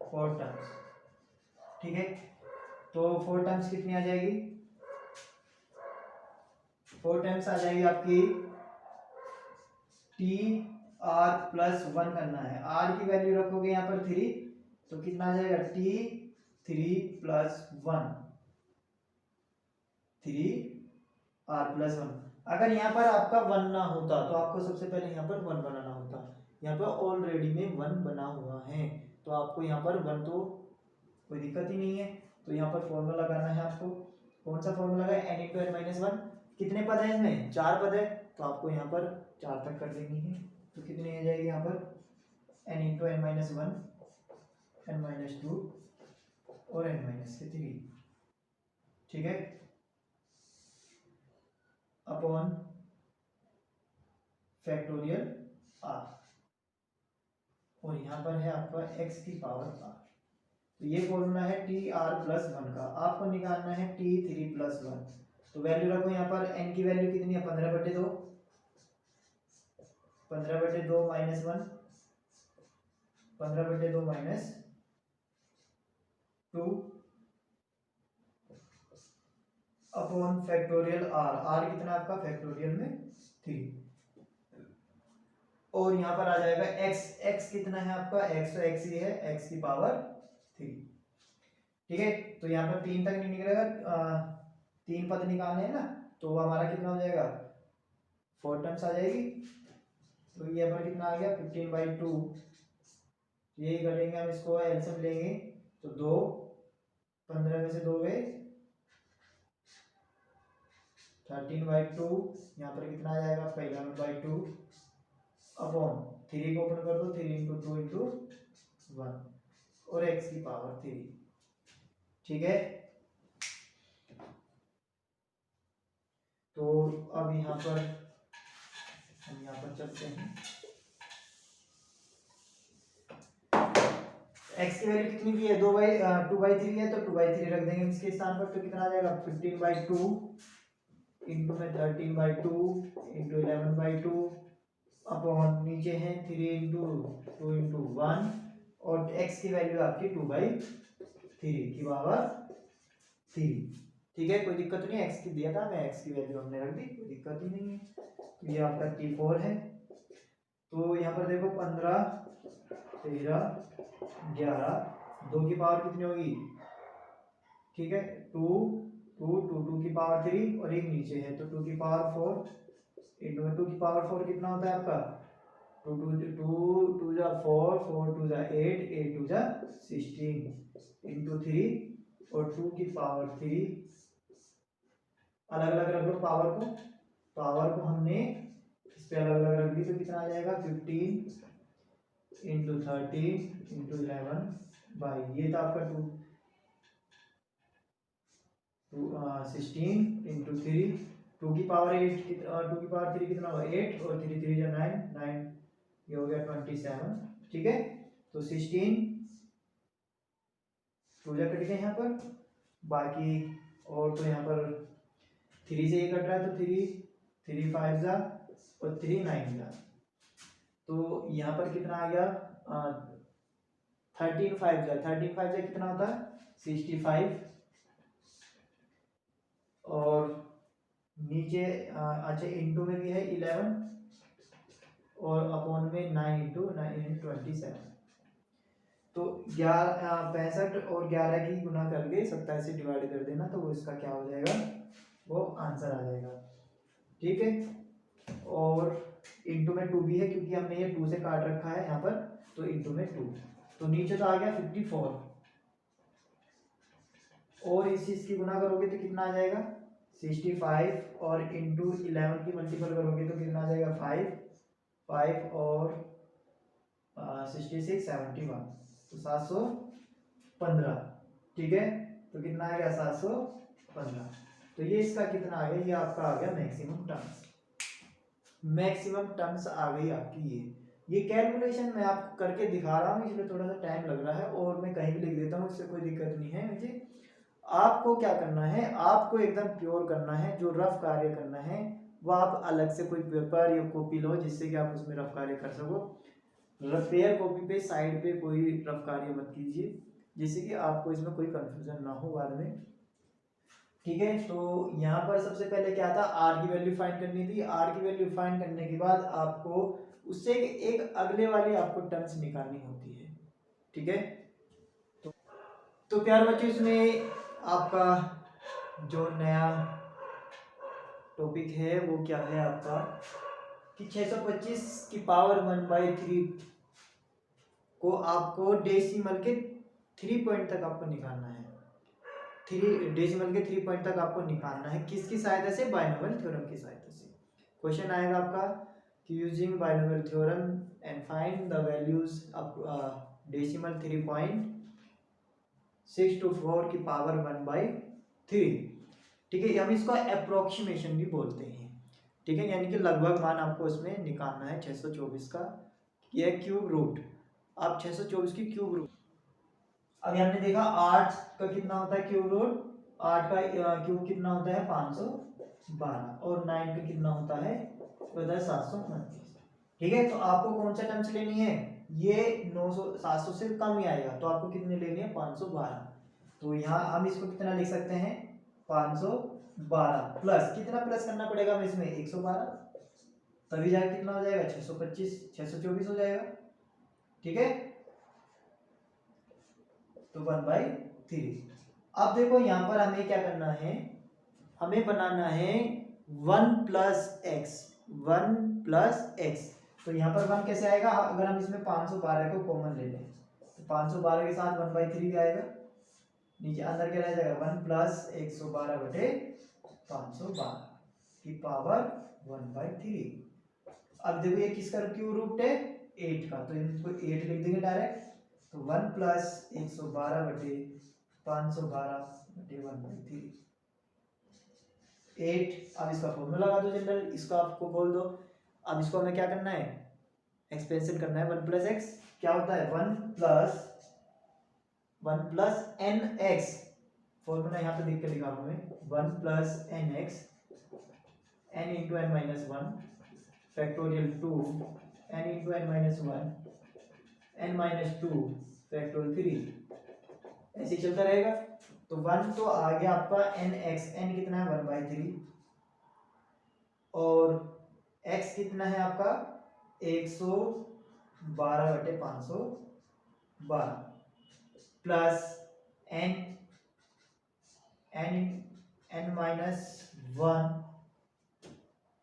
4 टर्म्स, ठीक है। तो 4 टर्म्स कितनी आ जाएगी, 4 टर्म्स आ जाएगी आपकी टी आर प्लस 1 करना है, आर की वैल्यू रखोगे यहाँ पर 3, तो कितना आ जाएगा टी 3 प्लस 1, 3 आर प्लस 1। अगर यहाँ पर आपका 1 ना होता तो आपको सबसे पहले यहाँ पर 1 बनाना होता, यहाँ पर ऑलरेडी में 1 बना हुआ है, तो आपको यहाँ पर 1 तो कोई दिक्कत ही नहीं है। तो यहाँ पर फॉर्मूला लगाना है आपको, कौन सा फॉर्मूला है, n इंटू एन माइनस 1। कितने पद है इसमें, 4 पद है, तो आपको यहाँ पर 4 तक कर देनी है। तो कितनी आ जाएगी यहाँ पर n into n minus 1, n minus 2 और n माइनस 3, ठीक है, अपॉन फैक्टोरियल r, और यहाँ पर है आपका x की पावर r। तो ये फॉर्मूला है टी आर प्लस 1 का, आपको निकालना है टी 3 प्लस 1। तो वैल्यू रखो यहाँ पर, n की वैल्यू कितनी है 15/2, 15/2 minus 1, 15/2 minus 2 upon factorial r, r कितना आपका फैक्टोरियल में 3, और यहाँ पर आ जाएगा x, x कितना है आपका, x तो x ही है, x की पावर 3, ठीक है। तो यहाँ पर 3 तक नहीं निकलेगा, 3 पद निकालने हैं ना, तो हमारा कितना हो जाएगा 4 टर्म्स आ जाएगी। तो ये पर कितना आ गया 15/2, यही करेंगे हम, इसको एलसीएम लेंगे तो 2, 15 में से 2 गए 13/2, यहाँ पर कितना आ जाएगा आपका 11/2 अपॉन 3 को ओपन कर दो, 3 इंटू 2 इंटू 1 और x की पावर 3, ठीक है। तो अब यहाँ पर हम यहाँ पर चलते हैं, x की वैल्यू कितनी की है 2/3 है, तो 2/3 रख देंगे इसके स्थान पर, तो कितना आ जाएगा 15/2 इंटू में 13/2 इंटू 11/2 अपॉन नीचे है 3 इंटू 2 इंटू 1, और x की वैल्यू आपकी 2/3 की पावर 3, ठीक है। कोई दिक्कत नहीं है, x की दिया था मैं, x की वैल्यू हमने रख दी, कोई दिक्कत ही नहीं है। तो ये आपका T4 है। तो यहाँ पर देखो 15 13 11, 2 की पावर कितनी होगी, ठीक है 2 2 2 2 की पावर 3 और एक नीचे है, तो 2 की पावर 4 इंटू 2 की पावर 4 कितना होता है आपका 2 2 जा 4 4 2 जा 8 8 2 जा 16 इंटू 3 और 2 की पावर 3, अलग अलग रख लो पावर को, पावर को हमने इस पे अलग अलग रख दी, तो कितना आ जाएगा 15 इंटू 13 इंटू 11 बाई, ये था आपका 16 इंटू 3, 2 की पावर 8, 2 की पावर 3 कितना होगा 8 और 3 3 जा 9 9, ये हो गया 27, ठीक है। तो 16 2 जा कट गया यहाँ पर, बाकी और तो यहाँ पर 3 से ये कट रहा है, तो 3 3 5 जा और 3 9 जा, तो यहाँ पर कितना आ गया 13 5 जा, 13 5 जा कितना होता है 65 नीचे अच्छा इंटू में भी है 11 और अपॉन में 9 इंटू 27। तो 65 और 11 की गुना करके 27 से डिवाइड कर देना, तो वो इसका क्या हो जाएगा, वो आंसर आ जाएगा। ठीक है, और इंटू में 2 भी है क्योंकि हमने ये 2 से काट रखा है यहाँ पर, तो इंटू में 2, तो नीचे तो आ गया 54, और इस चीज की गुना करोगे तो कितना आ जाएगा 65, और इंटू 11 की मल्टीपल करोगे तो कितना आ जाएगा 5 और 66 71, तो 715। ठीक है, तो कितना आ गया 715। तो ये इसका कितना आ गया, ये आपका आ गया मैक्सिमम टर्म्स। मैक्सिमम टर्म्स आ गई आपकी ये कैलकुलेशन मैं आपको करके दिखा रहा हूँ, इसलिए थोड़ा सा टाइम लग रहा है, और मैं कहीं भी लिख देता हूँ, इससे कोई दिक्कत नहीं है मुझे। आपको क्या करना है, आपको एकदम प्योर करना है, जो रफ कार्य करना है वो आप अलग से कोई पेपर या कॉपी लो जिससे कि आप उसमें रफ कार्य कर सको। पेयर कॉपी पे साइड पे कोई रफ कार्य मत कीजिए, जिससे कि आपको इसमें कोई कंफ्यूजन ना हो बाद में। ठीक है, तो यहाँ पर सबसे पहले क्या था, आर की वैल्यू फाइंड करनी थी। आर की वैल्यू फाइंड करने के बाद आपको उससे एक अगले वाली आपको टर्म्स निकालनी होती है। ठीक है, तो प्यारे बच्चों इसमें आपका जो नया टॉपिक है वो क्या है आपका, कि 625 की पावर 1/3 को आपको डेसिमल के 3 पॉइंट तक आपको निकालना है। 3 डेसिमल के 3 पॉइंट तक आपको निकालना है, किसकी सहायता से, बाइनोमियल थ्योरम की सहायता से। क्वेश्चन आएगा आपका कि using binomial theorem and find the values of decimal 3.624 की पावर 1/3। ठीक है, हम इसको अप्रोक्सीमेशन भी बोलते हैं। ठीक है, यानी कि लगभग मान आपको इसमें निकालना है 624 का, यह क्यूब रूट, आप 624 की क्यूब रूट। अभी हमने देखा 8 का कितना होता है क्यूब रूट, 8 का क्यूब कितना होता है 512, और 9 का कितना होता है, तो होता है 729। ठीक है, तो आपको कौन सा टर्म्स लेनी है, ये 900 700 से कम ही आएगा, तो आपको कितने लेनी है 512। तो यहाँ हम इसको कितना लिख सकते हैं 512 प्लस, कितना प्लस करना पड़ेगा हमें इसमें 112, तभी जाके कितना हो जाएगा 625 624 हो जाएगा। ठीक है, तो 1/3। अब देखो यहाँ पर हमें क्या करना है, हमें बनाना है 1 प्लस एक्स, 1 प्लस एक्स। तो यहाँ पर 1 कैसे आएगा, अगर हम इसमें 512 को कॉमन ले लें तो 512 के साथ 1/3 भी आएगा, नीचे अंदर क्या रह जाएगा 1 प्लस 112 बटे 512 की पावर 1/3। अब देखो ये किसका क्यूब रूट है 8 का, तो इनको 8 लिख देंगे डायरेक्ट, तो 1 प्लस 112 बटे 512 बटे 1/3 8। अब इसका फॉर्मूला लगा दो जनरल, इसको आपको बोल दो। अब इसको हमें क्या करना है, एक्सपेंशन करना है। 1 प्लस एक्स क्या होता है 1 प्लस एन एक्स, फॉर्मूला यहाँ पे लिख के दिखा रहा हूँ मैं, 1 plus n x, n into n minus 1 factorial 2 n into n minus 1 n minus 2 factorial 3, ऐसे ही चलता रहेगा। तो 1 तो आ गया आपका एन एक्स, एन कितना है 1/3, और एक्स कितना है आपका 112 बटे 512 plus n n n minus 1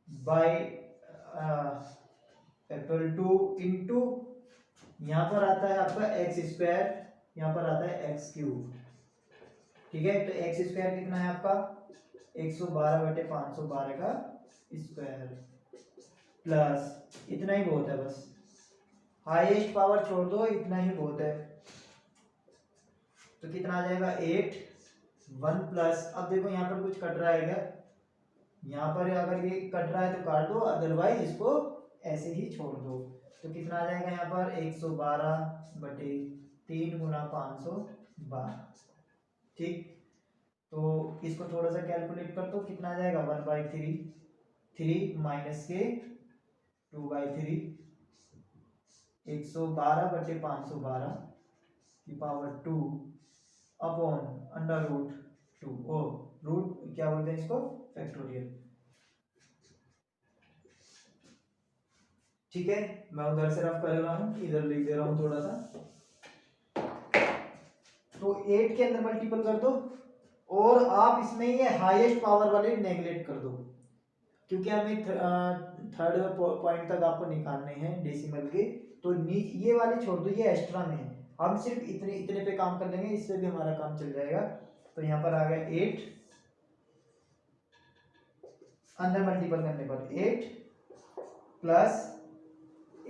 by factorial 2 into यहाँ पर आता है आपका एक्स स्क्वायर, यहाँ पर आता है एक्स क्यूब। ठीक है, तो एक्स स्क्वायर कितना है आपका 112 बटे 512 का स्क्वायर, प्लस इतना ही बहुत है, बस हाईएस्ट पावर छोड़ दो, इतना ही बहुत है। तो कितना आ जाएगा 8, 1 प्लस, अब देखो यहाँ पर कुछ कट रहा है क्या, यहाँ पर अगर ये कट रहा है तो काट दो, अदरवाइज इसको ऐसे ही छोड़ दो। तो कितना आ जाएगा यहाँ पर 112 बटे 3 गुना 512। ठीक, तो इसको थोड़ा सा कैलकुलेट कर दो, कितना आ जाएगा 1/3, 3 माइनस के 2/3, 112 बटे 512 की पावर 2 अपॉन अंडर रूट 2, ओ रूट क्या बोलते हैं इसको फैक्टोरियल। ठीक है, मैं उधर से रफ कर रहा हूँ, इधर लिख दे रहा हूँ थोड़ा सा। तो 8 के अंदर मल्टीपल कर दो और आप इसमें ये हाईएस्ट पावर वाले नेगलेक्ट कर दो, क्योंकि हमें थर्ड पॉइंट तक आपको निकालने हैं डेसिमल के। तो ये वाले छोड़ दो, ये एक्स्ट्रा में है, हम सिर्फ इतने इतने पे काम कर लेंगे, इससे भी हमारा काम चल जाएगा। तो यहाँ पर आ गया 8, अंदर मल्टीपल करने पर 8 प्लस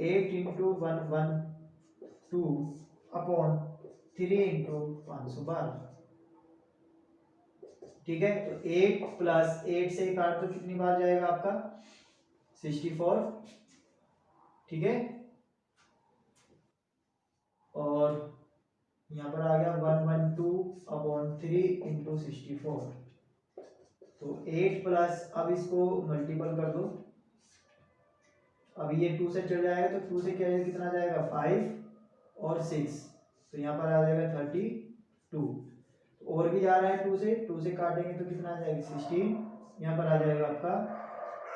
8 इंटू 112 अपॉन 3 इंटू 512। ठीक है, तो 8 प्लस 8 से काट तो कितनी बार जाएगा आपका 64। ठीक है, और यहाँ पर आ गया 112 अपॉन 3 इंटू 64। तो 8 प्लस, अब इसको मल्टीपल कर दो, अब ये 2 से चल जाएगा तो 2 से क्या कितना जाएगा 5 और 6, तो यहाँ पर आ जाएगा 32। और भी जा रहा है 2 से काटेंगे तो कितना आ जाएगा 16, यहाँ पर आ जाएगा आपका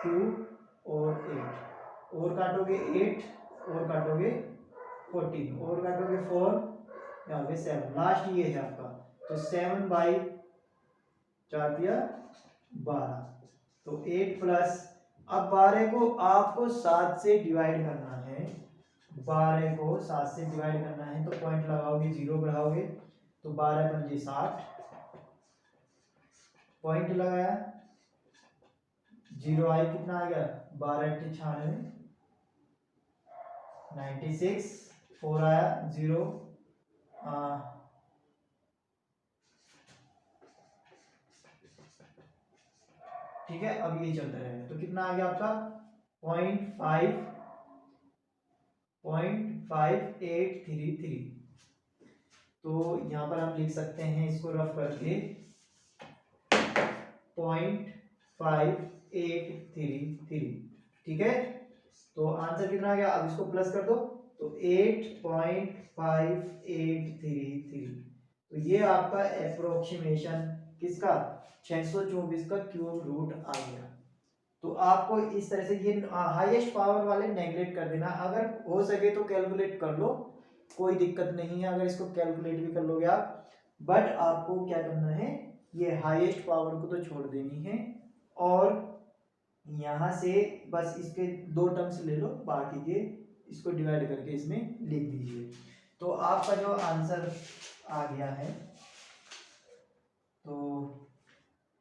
2 और 8, और काटोगे 8 और काटोगे 14 और काटोगे 4, यहाँ पे 7, लास्ट ये है आपका। तो 7/4 तो 8 प्लस, अब 12 को आपको 7 से डिवाइड करना है, 12 को 7 से डिवाइड करना है, तो पॉइंट लगाओगे, 0 बढ़ाओगे, तो 12 पंजे 60, पॉइंट लगाया, 0 आई, कितना आ गया 12 8 96, 96, 4 आया 0, ठीक है, अब ये चलता रहेगा, तो कितना आ गया आपका 0.5833। तो यहाँ पर हम लिख सकते हैं इसको रफ करके 0.5833। ठीक है, तो आंसर कितना आ गया, अब इसको प्लस कर दो, तो 8.5833। तो ये आपका अप्रोक्सीमेशन किसका 624 का क्यूब रूट आ गया। तो आपको इस तरह से ये हाईएस्ट पावर वाले नेगलेक्ट कर देना, अगर हो सके तो कैलकुलेट कर लो, कोई दिक्कत नहीं है अगर इसको कैलकुलेट भी कर लोगे आप, बट आपको क्या करना है, ये हाईएस्ट पावर को तो छोड़ देनी है, और यहाँ से बस इसके 2 टर्म्स ले लो, बाकी के इसको डिवाइड करके इसमें लिख दीजिए। तो आपका जो आंसर आ गया है, तो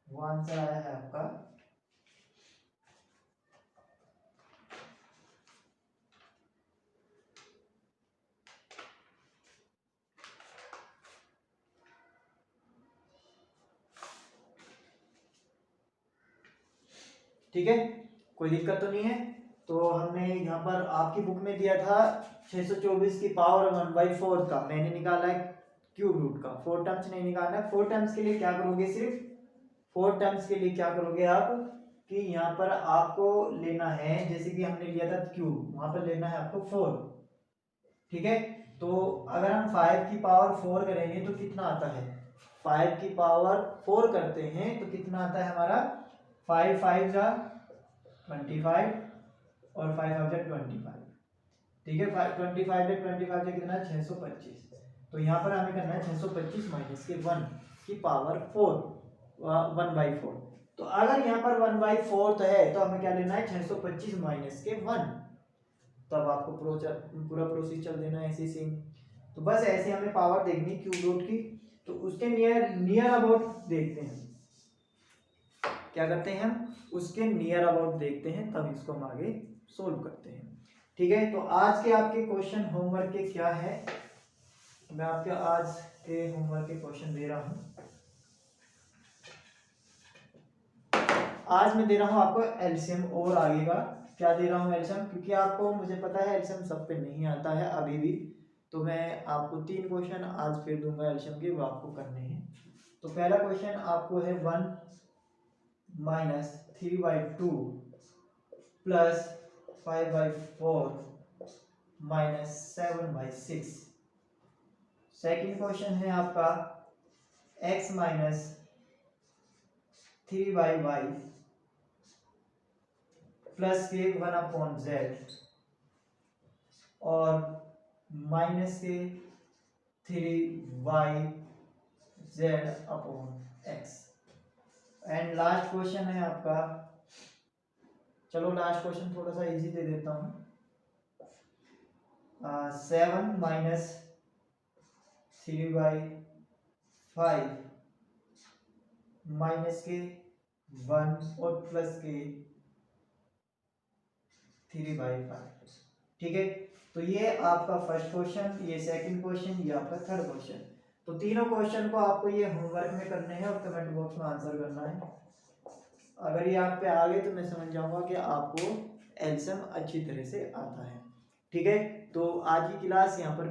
वो आंसर आया है आपका ठीक है, कोई दिक्कत तो नहीं है। तो हमने यहाँ पर आपकी बुक में दिया था 624 की पावर 1/4 का, मैंने निकाला है क्यूब रूट का, 4 टर्म्स नहीं निकालना है। 4 टर्म्स के लिए क्या करोगे, सिर्फ 4 टर्म्स के लिए क्या करोगे आप, कि यहाँ पर आपको लेना है, जैसे कि हमने लिया था क्यूब, वहां पर लेना है आपको 4। ठीक है, तो अगर हम 5 की पावर 4 करेंगे तो कितना आता है, 5 की पावर 4 करते हैं तो कितना आता है हमारा 5 5 जा 25 और 5 5 जा 25। ठीक है, 25 से 25 से कितना 625। तो यहाँ पर हमें करना है 625 माइनस के 1 की पावर 4, 1/4। तो अगर यहाँ पर 1/4 है तो हमें क्या लेना है 625 माइनस के 1, तब आपको पूरा प्रोसेस चल देना है ऐसे सेम। तो बस ऐसे हमें पावर देखनी क्यूब रूट की, तो उसके नियर अबाउट देखते हैं, क्या करते हैं हम, उसके नियर अबाउट देखते हैं, तब इसको हम आगे सोल्व करते हैं। ठीक है, तो आज के आपके क्वेश्चन होमवर्क के क्या है, मैं आपके आज के होमवर्क के क्वेश्चन दे रहा हूं। आज मैं दे रहा हूं आपको एलसीएम, और आगे का क्या दे रहा हूं एलसीएम, क्योंकि आपको मुझे पता है एलसीएम सब पे नहीं आता है अभी भी, तो मैं आपको 3 क्वेश्चन आज फिर दूंगा एलसीएम के, वो आपको करने हैं। तो पहला क्वेश्चन आपको है 1 minus 3/2 plus 5/4 minus 7/6। Second question है आपका x माइनस 3/y प्लस के 1/z और माइनस के 3y z upon x. And last question है आपका, चलो लास्ट क्वेश्चन थोड़ा सा इजी दे देता हूँ। 7 माइनस 3/5 माइनस के 1 और प्लस के 3/5। ठीक है, तो ये आपका फर्स्ट क्वेश्चन, ये सेकंड क्वेश्चन, ये आपका थर्ड क्वेश्चन। तो तीनों क्वेश्चन को आपको ये होमवर्क में करने हैं और कमेंट बॉक्स में आंसर करना है। अगर ये आप पे आ गए तो मैं समझ जाऊंगा कि आपको एलसीएम अच्छी तरह से आता है। ठीक है, तो आज की क्लास यहाँ पर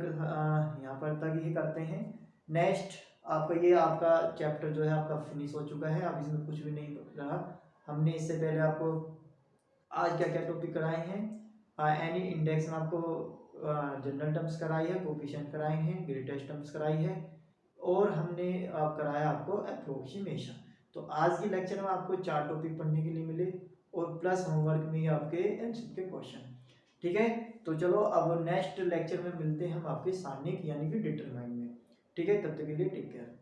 तक ही करते हैं। नेक्स्ट आपका ये आपका चैप्टर जो है आपका फिनिश हो चुका है, अब इसमें कुछ भी नहीं रहा। हमने इससे पहले आपको आज क्या क्या टॉपिक कराए हैं, एनी इंडेक्स में आपको जनरल टर्म्स कराई है, कोफिशिएंट कराए हैं, ग्रेटेस्ट टर्म्स कराई है, और हमने कराया आपको अप्रोक्सीमेशन। तो आज की लेक्चर में आपको 4 टॉपिक पढ़ने के लिए मिले और प्लस होमवर्क में आपके एमसीक्यू के क्वेश्चन। ठीक है, तो चलो अब नेक्स्ट लेक्चर में मिलते हैं हम आपके सामने यानी कि डिटरमाइन में। ठीक है, तब तक के लिए टेक केयर।